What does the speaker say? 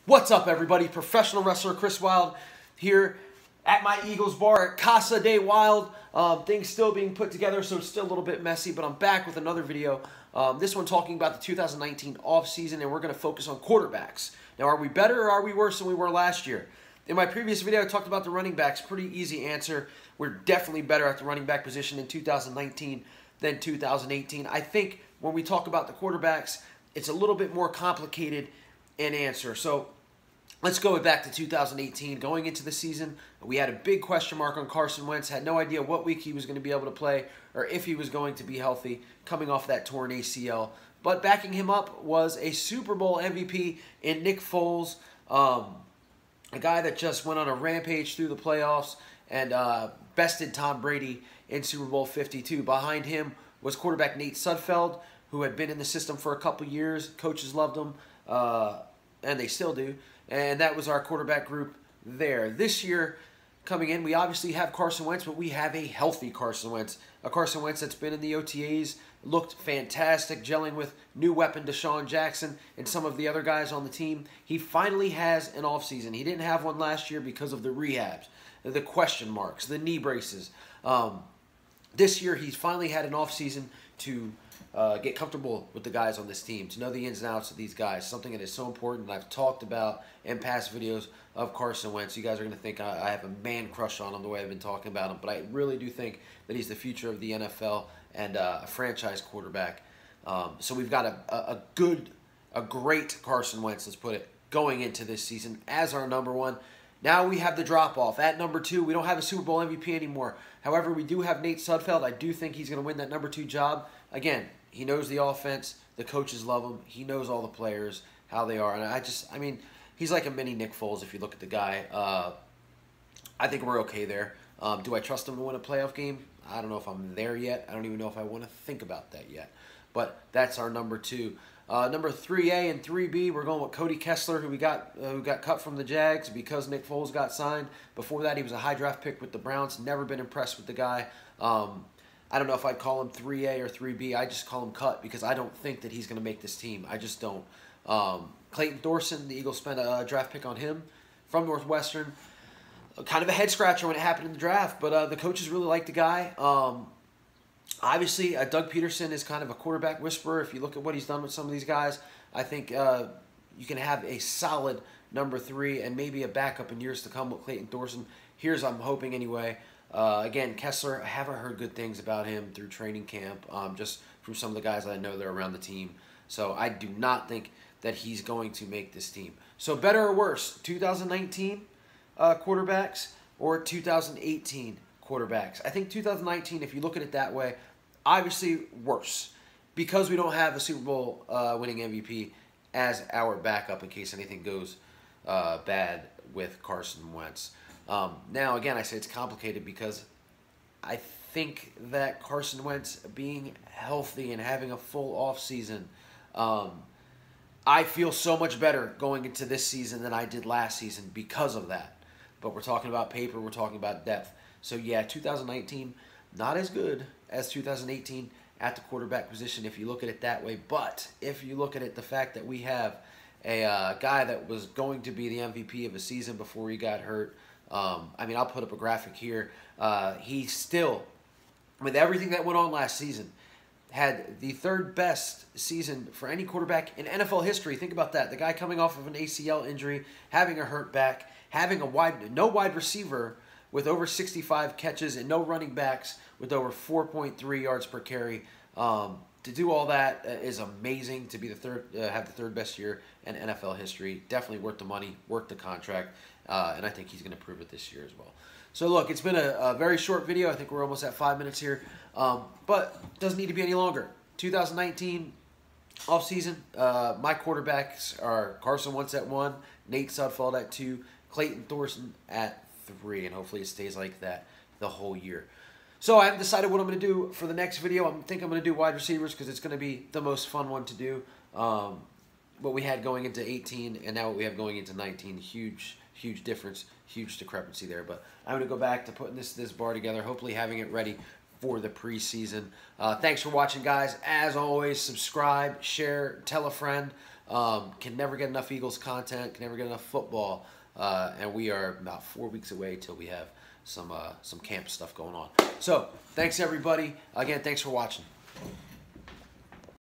What's up, everybody? Professional wrestler Chris Wilde here at my Eagles bar at Casa de Wilde. Things still being put together, so it's still a little bit messy, but I'm back with another video. This one talking about the 2019 offseason, and we're going to focus on quarterbacks. Now, are we better or are we worse than we were last year? In my previous video, I talked about the running backs. Pretty easy answer. We're definitely better at the running back position in 2019 than 2018. I think when we talk about the quarterbacks, it's a little bit more complicated in answer. So let's go back to 2018. Going into the season, we had a big question mark on Carson Wentz. Had no idea what week he was going to be able to play or if he was going to be healthy coming off that torn ACL. But backing him up was a Super Bowl MVP in Nick Foles, a guy that just went on a rampage through the playoffs and bested Tom Brady in Super Bowl 52. Behind him was quarterback Nate Sudfeld, who had been in the system for a couple years. Coaches loved him, and they still do. And that was our quarterback group there. This year, coming in, we obviously have Carson Wentz, but we have a healthy Carson Wentz. A Carson Wentz that's been in the OTAs, looked fantastic, gelling with new weapon Deshaun Jackson and some of the other guys on the team. He finally has an offseason. He didn't have one last year because of the rehabs, the question marks, the knee braces. This year, he's finally had an offseason to get comfortable with the guys on this team, to know the ins and outs of these guys, something that is so important that I've talked about in past videos of Carson Wentz. You guys are going to think I have a man crush on him the way I've been talking about him, but I really do think that he's the future of the NFL and a franchise quarterback. So we've got a great Carson Wentz, let's put it, going into this season as our number one. Now we have the drop-off. At number two, we don't have a Super Bowl MVP anymore. However, we do have Nate Sudfeld. I do think he's going to win that number two job. Again, he knows the offense. The coaches love him. He knows all the players, how they are. And I mean, he's like a mini Nick Foles if you look at the guy. I think we're okay there. Do I trust him to win a playoff game? I don't know if I'm there yet. I don't even know if I want to think about that yet. But that's our number two. Number 3A and 3B, we're going with Cody Kessler, who got cut from the Jags because Nick Foles got signed. Before that, he was a high draft pick with the Browns. Never been impressed with the guy. I don't know if I'd call him 3A or 3B. I just call him cut because I don't think that he's going to make this team. I just don't. Clayton Thorson, the Eagles spent a draft pick on him from Northwestern. Kind of a head-scratcher when it happened in the draft, but the coaches really like the guy. Obviously, Doug Peterson is kind of a quarterback whisperer. If you look at what he's done with some of these guys, I think you can have a solid number three and maybe a backup in years to come with Clayton Thorson. Here's I'm hoping anyway. Again, Kessler, I haven't heard good things about him through training camp, just from some of the guys that I know that are around the team. So I do not think that he's going to make this team. So better or worse, 2019 quarterbacks or 2018 quarterbacks? I think 2019, if you look at it that way, obviously worse because we don't have a Super Bowl winning MVP as our backup in case anything goes bad with Carson Wentz. Now, again, I say it's complicated because I think that Carson Wentz being healthy and having a full offseason, I feel so much better going into this season than I did last season because of that. But we're talking about paper, we're talking about depth. So, yeah, 2019, not as good as 2018 at the quarterback position if you look at it that way. But if you look at it, the fact that we have a guy that was going to be the MVP of a season before he got hurt, I mean, I'll put up a graphic here. He still, with everything that went on last season, had the third best season for any quarterback in NFL history. Think about that. The guy coming off of an ACL injury, having a hurt back, having no wide receiver with over 65 catches and no running backs with over 4.3 yards per carry. To do all that is amazing. To be have the third best year in NFL history, definitely worth the money, worth the contract, and I think he's going to prove it this year as well. So look, it's been a very short video. I think we're almost at 5 minutes here, but it doesn't need to be any longer. 2019 offseason, my quarterbacks are Carson Wentz at 1, Nate Sudfeld at 2, Clayton Thorson at 3, and hopefully it stays like that the whole year. So I haven't decided what I'm going to do for the next video. I think I'm going to do wide receivers because it's going to be the most fun one to do. What we had going into 18 and now what we have going into 19, huge difference, huge discrepancy there. But I'm going to go back to putting this bar together, hopefully having it ready for the preseason. Thanks for watching, guys. As always, subscribe, share, tell a friend. Can never get enough Eagles content. Can never get enough football. And we are about 4 weeks away till we have some camp stuff going on. So thanks everybody. Again, thanks for watching.